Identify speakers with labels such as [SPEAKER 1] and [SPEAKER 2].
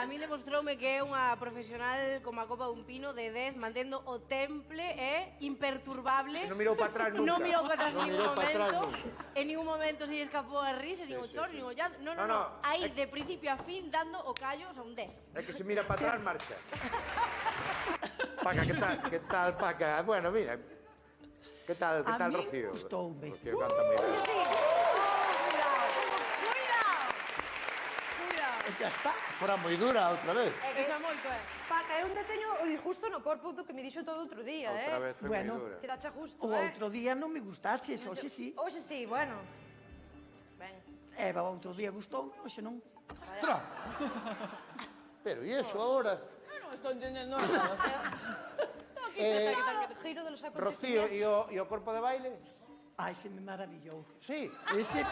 [SPEAKER 1] A mí demostroume que é unha profesional como a copa dun pino de 10, mantendo o temple imperturbable.
[SPEAKER 2] Non mirou para atrás nunca.
[SPEAKER 1] Non mirou para atrás
[SPEAKER 2] Non
[SPEAKER 1] en
[SPEAKER 2] mirou
[SPEAKER 1] ningún
[SPEAKER 2] para atrás
[SPEAKER 1] momento.
[SPEAKER 2] nunca.
[SPEAKER 1] En ningún momento se lle escapou a risa, nin o choro, nin o llanto. No. Aí, de principio a fin, dando o callo, son 10.
[SPEAKER 2] É que se mira para atrás, marcha. Paca, que tal, Paca? Bueno, mira. Que tal, Rocío?
[SPEAKER 3] A mí gustoume.
[SPEAKER 2] Rocío canta moi ben.
[SPEAKER 1] Sí.
[SPEAKER 3] Ya está.
[SPEAKER 4] Fora moi dura outra vez.
[SPEAKER 1] Esa moito,
[SPEAKER 5] Paca, eu ainda teño o disgusto no corpo do que me dixo todo outro día,
[SPEAKER 2] Outra vez foi moi
[SPEAKER 3] Bueno.
[SPEAKER 2] dura.
[SPEAKER 5] Que dache justo,
[SPEAKER 3] O outro día non me gustaches, hoxe sí.
[SPEAKER 5] Hoxe sí, bueno. Ben.
[SPEAKER 3] O outro día gustou, hoxe non.
[SPEAKER 4] Tra. Pero e eso agora?
[SPEAKER 6] Non estou entendendo nada.
[SPEAKER 5] Giro de los
[SPEAKER 2] Rocío,
[SPEAKER 5] acontecimientos.
[SPEAKER 2] e o corpo de baile?
[SPEAKER 3] Ai, se me maravillou.
[SPEAKER 2] Sí.
[SPEAKER 3] Ese...